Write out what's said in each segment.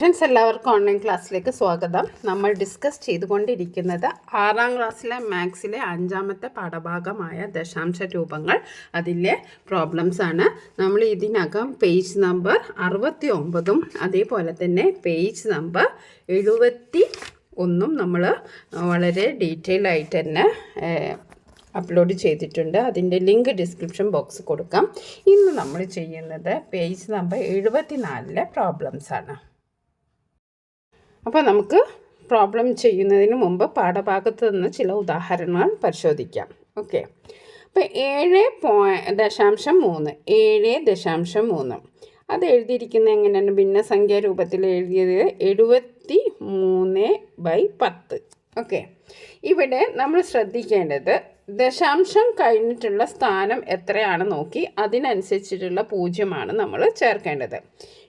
Friends, എല്ലാവർക്കും online ക്ലാസ്സിലേക്ക് സ്വാഗതം. നമ്മൾ ഡിസ്കസ് ചെയ്തുകൊണ്ടിരിക്കുന്നത് 6ാം ക്ലാസ്സിലെ മാത്സിലെ 5ാമത്തെ പാഠഭാഗമായ ദശാംശ രൂപങ്ങൾ, അതിലെ പ്രോബ്ലംസ് ആണ്. നമ്മൾ ഇതിനകം പേജ് നമ്പർ 69 അതേപോലെ തന്നെ പേജ് നമ്പർ 71 നമ്മൾ വളരെ ഡീറ്റെയിൽ ആയിട്ട് തന്നെ അപ്ലോഡ് ചെയ്തിട്ടുണ്ട്. അതിൻ്റെ ലിങ്ക് ഡിസ്ക്രിപ്ഷൻ ബോക്സ് കൊടുക്കാം. ഇന്ന് നമ്മൾ ചെയ്യുന്നത് പേജ് നമ്പർ 74 പ്രോബ്ലംസ് ആണ്. അപ്പോൾ നമുക്ക് പ്രോബ്ലം ചെയ്യുന്നതിന് മുമ്പ് പാഠഭാഗത്ത് നിന്ന് ചില ഉദാഹരണങ്ങൾ പരിശോധിക്കാം. ഓക്കെ, അപ്പോൾ 7.3 അത് എഴുതിയിരിക്കുന്നത് എങ്ങനെയാണ്? ഭിന്നസംഖ്യാ രൂപത്തിൽ എഴുതിയത് 73/10. ഓക്കെ, ഇവിടെ നമ്മൾ ശ്രദ്ധിക്കേണ്ടത് ദശാംശം കഴിഞ്ഞിട്ടുള്ള സ്ഥാനം എത്രയാണ് നോക്കി അതിനനുസരിച്ചിട്ടുള്ള 0 നമ്മൾ ചേർക്കേണ്ടത്.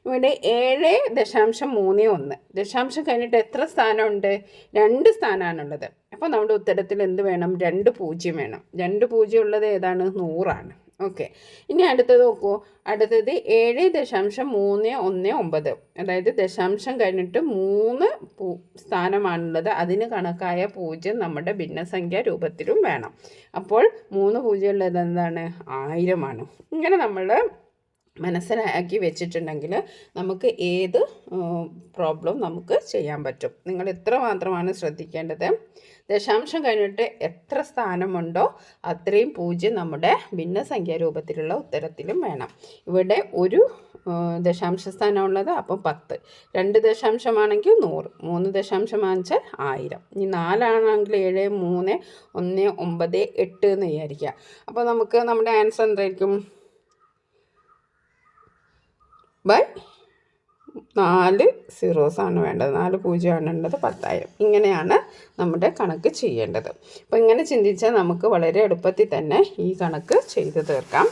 ഇവിടെ 7.31 ദശാംശം കഴിഞ്ഞിട്ട് എത്ര സ്ഥാനമുണ്ട്? 2 സ്ഥാനമാണുള്ളത്. അപ്പോൾ നമ്മുടെ ഉത്തരത്തിൽ എന്ത് വേണം? 2 0 വേണം. 2 0 ഉള്ളത് ഏതാണ്? 100 ഓക്കെ, ഇനി അടുത്തത് നോക്കൂ. അടുത്തത് 7.319 അതായത് ദശാംശം കഴിഞ്ഞിട്ട് 3 സ്ഥാനമാണുള്ളത്. അതിന് കണക്കായ 0 നമ്മുടെ ഭിന്നസംഖ്യാ രൂപത്തിലും വേണം. അപ്പോൾ 3 0 ഉള്ളത് എന്താണ്? 1000. ഇങ്ങനെ നമ്മൾ മനസ്സിലാക്കി വെച്ചിട്ടുണ്ടെങ്കിൽ നമുക്ക് ഏത് പ്രോബ്ലം നമുക്ക് ചെയ്യാൻ പറ്റും. നിങ്ങൾ ഇത്ര മാത്രമാണ് ശ്രദ്ധിക്കേണ്ടത്. ദശാംശം കഴിഞ്ഞിട്ട് എത്ര സ്ഥാനമുണ്ടോ അത്രയും 0 നമ്മുടെ ഭിന്നസംഖ്യാ രൂപത്തിലുള്ള ഉത്തരത്തിലും വേണം. ഇവിടെ ഒരു ദശാംശ സ്ഥാനമുള്ളത്, അപ്പം 10. 2 ദശാംശമാണെങ്കിൽ 100, 3 ദശാംശമാണെച്ചാൽ 1000. ഇനി 4 ആണെങ്കിൽ 7, 3, 1, 9, 8 എന്ന് വിചാരിക്കുക. അപ്പോൾ നമുക്ക് നമ്മുടെ ആൻസർ എന്തായിരിക്കും? 4 സീറോസാണ് വേണ്ടത്. 4 0 ആണ് വേണ്ടത്. 10,000. ഇങ്ങനെയാണ് നമ്മുടെ കണക്ക് ചെയ്യേണ്ടത്. അപ്പോൾ ഇങ്ങനെ ചിന്തിച്ചാൽ നമുക്ക് വളരെ എളുപ്പത്തിൽ തന്നെ ഈ കണക്ക് ചെയ്ത് തീർക്കാം.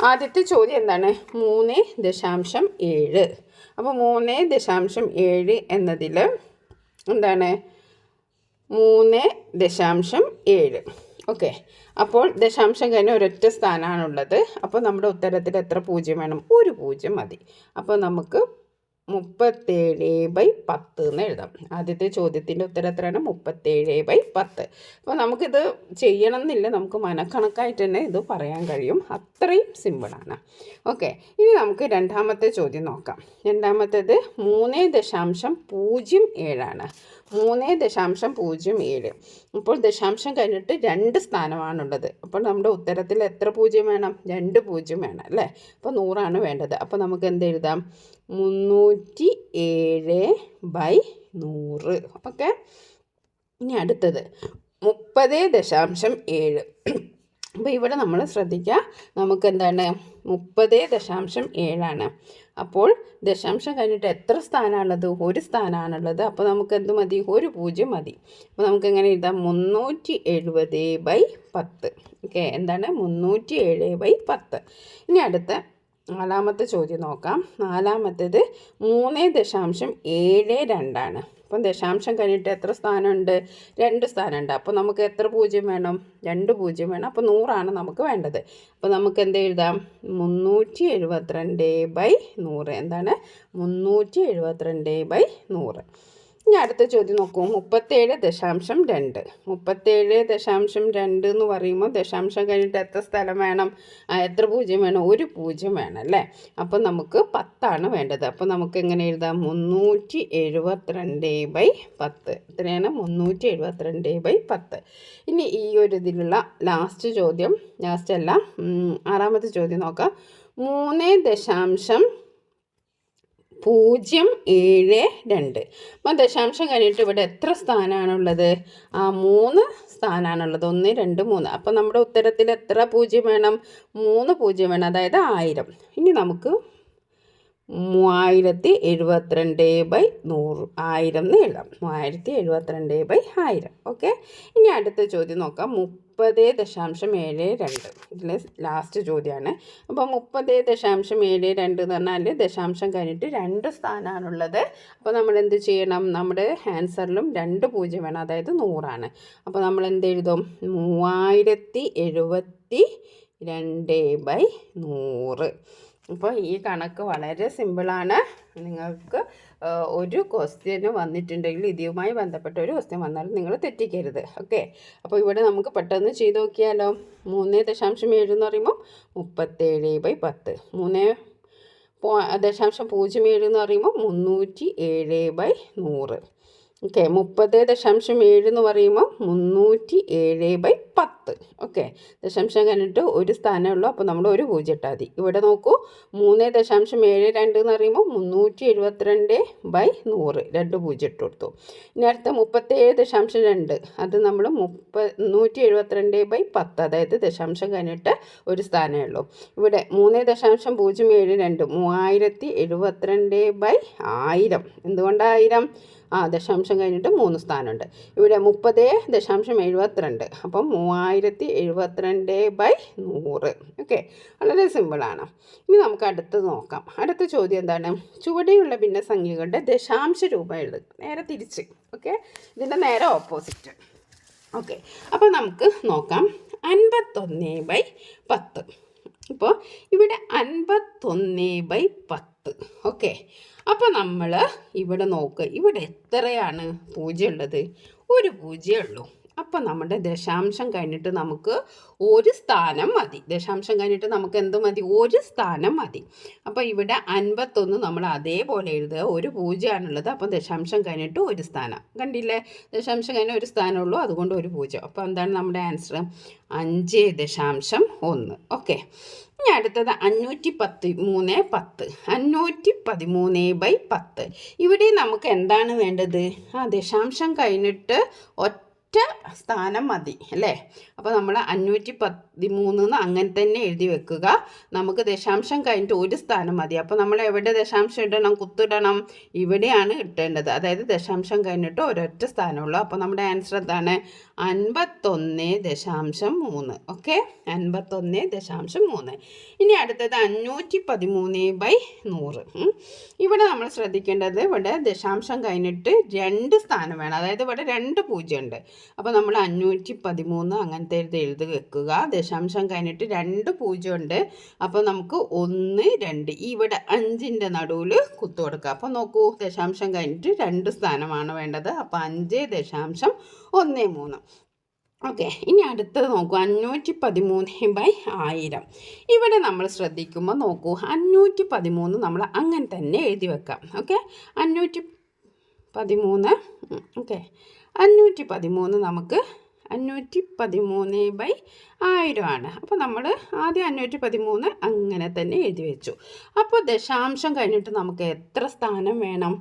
ആദ്യത്തെ ചോദ്യം എന്താണ്? 3.7. അപ്പോൾ 3.7 എന്നതിൽ എന്താണ്? 3.7. ഓക്കെ, അപ്പോൾ ദശാംശം കഴിഞ്ഞ ഒരൊറ്റ സ്ഥാനമാണുള്ളത്. അപ്പോൾ നമ്മുടെ ഉത്തരത്തിൽ എത്ര 0 വേണം? ഒരു 0 മതി. അപ്പോൾ നമുക്ക് 37/10 എന്ന് എഴുതാം. ആദ്യത്തെ ചോദ്യത്തിൻ്റെ ഉത്തരം എത്രയാണ്? 37/10. അപ്പോൾ നമുക്കിത് ചെയ്യണം എന്നില്ല, നമുക്ക് മനക്കണക്കായിട്ട് തന്നെ ഇത് പറയാൻ കഴിയും. അത്രയും സിമ്പിളാണ്. ഓക്കെ, ഇനി നമുക്ക് രണ്ടാമത്തെ ചോദ്യം നോക്കാം. രണ്ടാമത്തേത് 3.07. 3.07. അപ്പോൾ ദശാംശം കഴിഞ്ഞിട്ട് 2 സ്ഥാനമാണുള്ളത്. അപ്പോൾ നമ്മുടെ ഉത്തരത്തിൽ എത്ര 0 വേണം? 2 0 വേണം അല്ലേ? അപ്പോൾ 100 വേണ്ടത്. അപ്പോൾ നമുക്ക് എന്ത് എഴുതാം? 307/100. ഓക്കെ, ഇനി അടുത്തത് 30.7. അപ്പോൾ ഇവിടെ നമ്മൾ ശ്രദ്ധിക്കുക, നമുക്ക് എന്താണ്? 30.7. അപ്പോൾ ദശാംശം കഴിഞ്ഞിട്ട് എത്ര സ്ഥാനമാണുള്ളത്? ഒരു സ്ഥാനമാണുള്ളത്. അപ്പോൾ നമുക്ക് എന്ത് മതി? ഒരു 0 മതി. അപ്പോൾ നമുക്ക് എങ്ങനെ എഴുതാം? 370/10. ഓക്കെ, എന്താണ്? 307/10. ഇനി അടുത്ത നാലാമത്തെ ചോദ്യം നോക്കാം. നാലാമത്തേത് 3.72. അപ്പം ദശാംശം കഴിഞ്ഞിട്ട് എത്ര സ്ഥാനമുണ്ട്? 2 സ്ഥാനമുണ്ട്. അപ്പോൾ നമുക്ക് എത്ര 0 വേണം? 2 0 വേണം. അപ്പോൾ 100 നമുക്ക് വേണ്ടത്. അപ്പോൾ നമുക്ക് എന്ത് എഴുതാം? 372/100. എന്താണ്? 372/100. ഇനി അടുത്ത ചോദ്യം നോക്കൂ. 37.2. 37.2 എന്ന് പറയുമ്പോൾ ദശാംശം കഴിഞ്ഞിട്ട് എത്ര സ്ഥലം വേണം? എത്ര 0 വേണം? ഒരു 0 വേണം അല്ലേ? അപ്പോൾ നമുക്ക് 10 വേണ്ടത്. അപ്പോൾ നമുക്ക് എങ്ങനെ എഴുതാം? 372/10. എത്രയാണ്? 372/10. ഇനി ഈ ഒരു ഇതിലുള്ള ലാസ്റ്റ് ചോദ്യം, ലാസ്റ്റ് അല്ല, ആറാമത്തെ ചോദ്യം നോക്കാം. 3.072. അപ്പോൾ ദശാംശം കഴിഞ്ഞിട്ട് ഇവിടെ എത്ര സ്ഥാനമാണുള്ളത്? 3 സ്ഥാനമാണുള്ളത്. 1, 2, 3. അപ്പോൾ നമ്മുടെ ഉത്തരത്തിൽ എത്ര 0 വേണം? 3 0 വേണം, അതായത് 1000. ഇനി നമുക്ക് 3072/100 1000 എന്ന് എഴുതാം. 3072/1000. ഓക്കെ, ഇനി അടുത്ത ചോദ്യം നോക്കാം. 30.72. ഇതിൽ ലാസ്റ്റ് ചോദ്യമാണ്. അപ്പോൾ 30.72 എന്ന് പറഞ്ഞാൽ ദശാംശം കഴിഞ്ഞിട്ട് 2 സ്ഥാനമാണുള്ളത്. അപ്പോൾ നമ്മൾ എന്ത് ചെയ്യണം? നമ്മുടെ ആൻസറിലും 2 0 വേണം, അതായത് 100. അപ്പോൾ നമ്മൾ എന്ത് എഴുതും? 3072/100. അപ്പോൾ ഈ കണക്ക് വളരെ സിമ്പിളാണ്. നിങ്ങൾക്ക് ഒരു ക്വസ്റ്റ്യന് വന്നിട്ടുണ്ടെങ്കിൽ ഇതുമായി ബന്ധപ്പെട്ട ഒരു ക്വസ്റ്റ്യൻ വന്നാലും നിങ്ങൾ തെറ്റിക്കരുത്. ഓക്കെ, അപ്പോൾ ഇവിടെ നമുക്ക് പെട്ടെന്ന് ചെയ്ത് നോക്കിയാലോ. 3.7 എന്ന് പറയുമ്പോൾ 37/10. 3.07 എന്ന് പറയുമ്പോൾ 307/100. ഓക്കെ, 30.7 എന്ന് പറയുമ്പോൾ 307/10. ഓക്കെ, ദശാംശം കഴിഞ്ഞിട്ട് ഒരു സ്ഥാനമേ ഉള്ളൂ, അപ്പോൾ നമ്മൾ ഒരു 0 ഇട്ടാൽ മതി. ഇവിടെ നോക്കൂ, 3.72 എന്ന് പറയുമ്പോൾ 372/100, 2 0 ഇട്ട് കൊടുത്തു. ഇനി അടുത്ത 37.2, അത് നമ്മൾ 172/10, അതായത് ദശാംശം കഴിഞ്ഞിട്ട് ഒരു സ്ഥാനമേ ഉള്ളൂ. ഇവിടെ 3.072, 3072/1000. എന്തുകൊണ്ടാണ് 1000? ദശാംശം കഴിഞ്ഞിട്ട് 3 സ്ഥാനമുണ്ട്. ഇവിടെ 30.72, അപ്പം 3072/100. ഓക്കെ, വളരെ സിമ്പിളാണ്. ഇനി നമുക്ക് അടുത്തത് നോക്കാം. അടുത്ത ചോദ്യം എന്താണ്? ചുവടെയുള്ള ഭിന്നസംഖ്യകളുടെ ദശാംശ രൂപം എഴുതുക. നേരെ തിരിച്ച്. ഓക്കെ, ഇതിൻ്റെ നേരെ ഓപ്പോസിറ്റ്. ഓക്കെ, അപ്പോൾ നമുക്ക് നോക്കാം. 51/10. ഇപ്പോൾ ഇവിടെ 51/10. ഓക്കെ, അപ്പോൾ നമ്മൾ ഇവിടെ നോക്ക്, ഇവിടെ എത്രയാണ് 0 ഉള്ളത്? ഒരു 0 ഉള്ളൂ. അപ്പോൾ നമ്മുടെ ദശാംശം കഴിഞ്ഞിട്ട് നമുക്ക് ഒരു സ്ഥാനം മതി. ദശാംശം കഴിഞ്ഞിട്ട് നമുക്ക് എന്ത് മതി? ഒരു സ്ഥാനം മതി. അപ്പോൾ ഇവിടെ 51 നമ്മൾ അതേപോലെ എഴുതുക. ഒരു 0 ആണുള്ളത്, അപ്പോൾ ദശാംശം കഴിഞ്ഞിട്ട് ഒരു സ്ഥാനം. കണ്ടില്ലേ, ദശാംശം കഴിഞ്ഞ ഒരു സ്ഥാനമുള്ളൂ, അതുകൊണ്ട് ഒരു 0. അപ്പോൾ എന്താണ് നമ്മുടെ ആൻസർ? 5.1. ഓക്കെ, ഇനി അടുത്തത് 513/10. 513/10. ഇവിടെ നമുക്ക് എന്താണ് വേണ്ടത്? ദശാംശം കഴിഞ്ഞിട്ട് ഒറ്റ സ്ഥാനം മതി അല്ലേ? അപ്പോൾ നമ്മൾ 513 അങ്ങനെ തന്നെ എഴുതി വെക്കുക. നമുക്ക് ദശാംശം കഴിഞ്ഞിട്ട് ഒരു സ്ഥാനം മതി. അപ്പോൾ നമ്മൾ എവിടെ ദശാംശം ഇടണം? കുത്തിടണം. ഇവിടെയാണ് ഇട്ടേണ്ടത്. അതായത് ദശാംശം കഴിഞ്ഞിട്ട് ഒരൊറ്റ സ്ഥാനമുള്ളൂ. അപ്പോൾ നമ്മുടെ ആൻസർ എന്താണ്? 51.3. ഓക്കെ, 51.3. ഇനി അടുത്തത് 513/100. ഇവിടെ നമ്മൾ ശ്രദ്ധിക്കേണ്ടത്, ഇവിടെ ദശാംശം കഴിഞ്ഞിട്ട് 2 സ്ഥാനം വേണം. അതായത് ഇവിടെ 2 0 ഉണ്ട്. അപ്പോൾ നമ്മൾ 513 അങ്ങനത്തെ എഴുതി വെക്കുക. ദശാംശം കഴിഞ്ഞിട്ട് 2 0 ഉണ്ട്. അപ്പോൾ നമുക്ക് 1 2 ഇവിടെ 5ൻ്റെ നടുവിൽ കുത്തു കൊടുക്കുക. അപ്പോൾ നോക്കൂ, ദശാംശം കഴിഞ്ഞിട്ട് 2 സ്ഥാനമാണ് വേണ്ടത്. അപ്പോൾ 5.13. ഓക്കെ, ഇനി അടുത്തത് നോക്കൂ. 513/1000. ഇവിടെ നമ്മൾ ശ്രദ്ധിക്കുമ്പോൾ നോക്കൂ, 513 നമ്മൾ അങ്ങനെ തന്നെ എഴുതി വെക്കാം. ഓക്കെ, 513. ഓക്കെ, 513 നമുക്ക് 513/1000 ആണ്. അപ്പോൾ നമ്മൾ ആദ്യം 513 അങ്ങനെ തന്നെ എഴുതി വെച്ചു. അപ്പോൾ ദശാംശം കഴിഞ്ഞിട്ട് നമുക്ക് എത്ര സ്ഥാനം വേണം?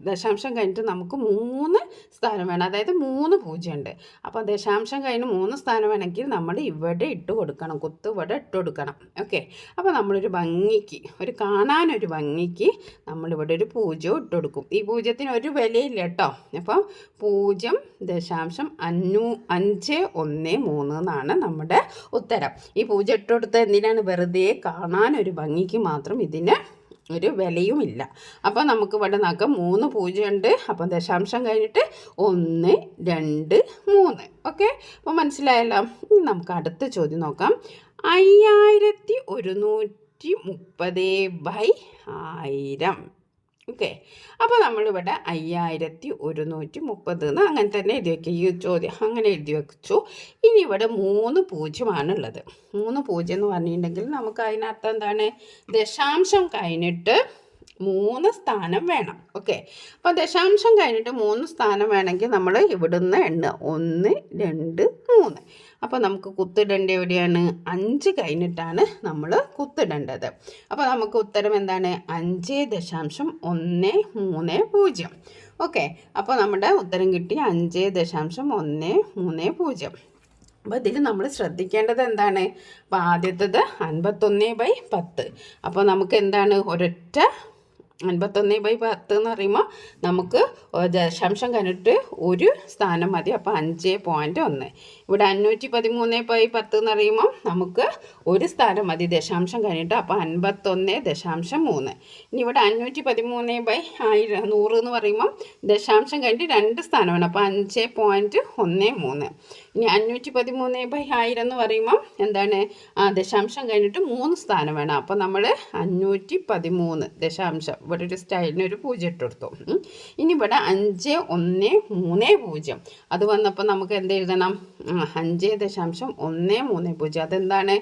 ദശാംശം കഴിഞ്ഞിട്ട് നമുക്ക് 3 സ്ഥാനം വേണം. അതായത് 3 0 ഉണ്ട്. അപ്പോൾ ദശാംശം കഴിഞ്ഞ് 3 സ്ഥാനം വേണമെങ്കിൽ നമ്മൾ ഇവിടെ ഇട്ട് കൊടുക്കണം. കുത്ത് ഇവിടെ ഇട്ട് കൊടുക്കണം. ഓക്കെ, അപ്പോൾ നമ്മളൊരു ഭംഗിക്ക്, കാണാനൊരു ഭംഗിക്ക് നമ്മളിവിടെ ഒരു 0 ഇട്ട് കൊടുക്കും. ഈ 0ത്തിന് ഒരു വിലയില്ല കേട്ടോ. അപ്പോൾ 0.513 എന്നാണ് നമ്മുടെ ഉത്തരം. ഈ 0 ഇട്ട് കൊടുത്ത എന്തിനാണ്? വെറുതെ കാണാനൊരു ഭംഗിക്ക് മാത്രം. ഇതിന് ഒരു വിലയുമില്ല. അപ്പോൾ നമുക്ക് ഇവിടെ നോക്കാം, 3 0 ഉണ്ട്. അപ്പം ദശാംശം കഴിഞ്ഞിട്ട് 1 2 3. ഓക്കെ, അപ്പോൾ മനസ്സിലായല്ലോ. ഇനി നമുക്ക് അടുത്ത ചോദ്യം നോക്കാം. 5130/1000. ഓക്കെ, അപ്പോൾ നമ്മളിവിടെ 5130 എന്ന് അങ്ങനെ തന്നെ എഴുതി വയ്ക്കുക. ഈ ചോദ്യം അങ്ങനെ എഴുതി വെച്ചു. ഇനി ഇവിടെ 3 0 ഉള്ളത്. 3 0 എന്ന് പറഞ്ഞിട്ടുണ്ടെങ്കിൽ നമുക്ക് അതിനർത്ഥം എന്താണ്? ദശാംശം കഴിഞ്ഞിട്ട് 3 സ്ഥാനം വേണം. ഓക്കെ, അപ്പോൾ ദശാംശം കഴിഞ്ഞിട്ട് 3 സ്ഥാനം വേണമെങ്കിൽ നമ്മൾ ഇവിടുന്ന് എണ്ണുക. 1 2 3. അപ്പോൾ നമുക്ക് കുത്തിടേണ്ട എവിടെയാണ്? 5 കഴിഞ്ഞിട്ടാണ് നമ്മൾ കുത്തിടേണ്ടത്. അപ്പോൾ നമുക്ക് ഉത്തരം എന്താണ്? 5.130. ഓക്കെ, അപ്പോൾ നമ്മുടെ ഉത്തരം കിട്ടി 5.130. അപ്പോൾ ഇതിൽ നമ്മൾ ശ്രദ്ധിക്കേണ്ടത് എന്താണ്? അപ്പോൾ ആദ്യത്തേത് 51/10. അപ്പോൾ നമുക്ക് എന്താണ്? ഒരൊറ്റ 51/10 എന്ന് പറയുമ്പോൾ നമുക്ക് ദശാംശം കഴിഞ്ഞിട്ട് ഒരു സ്ഥാനം മതി. അപ്പോൾ 5.1. ഇവിടെ 513/10 എന്ന് പറയുമ്പോൾ നമുക്ക് ഒരു സ്ഥാനം മതി ദശാംശം കഴിഞ്ഞിട്ട്, അപ്പോൾ 51.3. ഇനി ഇവിടെ 513/100 എന്ന് പറയുമ്പോൾ ദശാംശം കഴിഞ്ഞിട്ട് 2 സ്ഥാനമാണ്, അപ്പോൾ 5.13. ഇനി 513/1000 എന്ന് പറയുമ്പോൾ എന്താണ്, ദശാംശം കഴിഞ്ഞിട്ട് 3 സ്ഥാനം വേണം, അപ്പോൾ നമ്മൾ 513 ദശാംശം ഇവിടെ ഒരു സ്റ്റൈലിനൊരു 0 ഇട്ട് കൊടുത്തു. ഇനി ഇവിടെ 5130 അത് വന്നപ്പോൾ നമുക്ക് എന്ത് എഴുതണം, 5.130. അതെന്താണ്,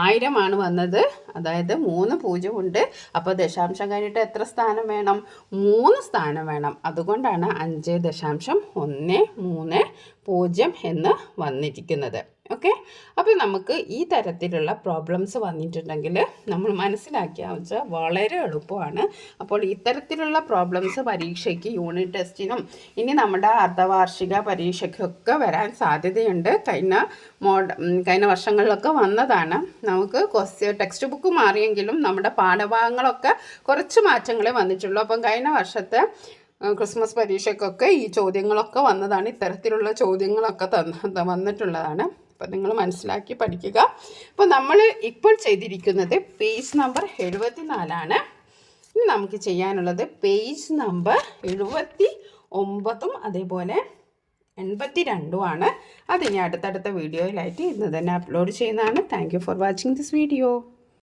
1000 വന്നത്, അതായത് 3 0 ഉണ്ട്. അപ്പോൾ ദശാംശം കഴിഞ്ഞിട്ട് എത്ര സ്ഥാനം വേണം, 3 സ്ഥാനം വേണം. അതുകൊണ്ടാണ് 5.130 എന്ന് വന്നിരിക്കുന്നത്. ഓക്കെ, അപ്പോൾ നമുക്ക് ഈ തരത്തിലുള്ള പ്രോബ്ലംസ് വന്നിട്ടുണ്ടെങ്കിൽ നമ്മൾ മനസ്സിലാക്കിയാൽ വെച്ചാൽ വളരെ എളുപ്പമാണ്. അപ്പോൾ ഇത്തരത്തിലുള്ള പ്രോബ്ലംസ് പരീക്ഷയ്ക്ക്, യൂണിറ്റ് ടെസ്റ്റിനും ഇനി നമ്മുടെ അർദ്ധവാർഷിക പരീക്ഷയ്ക്കൊക്കെ വരാൻ സാധ്യതയുണ്ട്. കഴിഞ്ഞ വർഷങ്ങളിലൊക്കെ വന്നതാണ്. നമുക്ക് ടെക്സ്റ്റ് ബുക്ക് മാറിയെങ്കിലും നമ്മുടെ പാഠഭാഗങ്ങളൊക്കെ കുറച്ച് മാറ്റങ്ങളെ വന്നിട്ടുള്ളൂ. അപ്പം കഴിഞ്ഞ വർഷത്തെ ക്രിസ്മസ് പരീക്ഷയ്ക്കൊക്കെ ഈ ചോദ്യങ്ങളൊക്കെ വന്നതാണ്. ഇത്തരത്തിലുള്ള ചോദ്യങ്ങളൊക്കെ വന്നിട്ടുള്ളതാണ്. അപ്പോൾ നിങ്ങൾ മനസ്സിലാക്കി പഠിക്കുക. അപ്പോൾ നമ്മൾ ഇപ്പോൾ ചെയ്തിരിക്കുന്നത് പേജ് നമ്പർ 74. ഇനി നമുക്ക് ചെയ്യാനുള്ളത് പേജ് നമ്പർ 79 അതേപോലെ 82 അതിനി അടുത്തടുത്ത വീഡിയോയിലായിട്ട് ഇന്ന് തന്നെ അപ്ലോഡ് ചെയ്യുന്നതാണ്. Thank you for watching this video.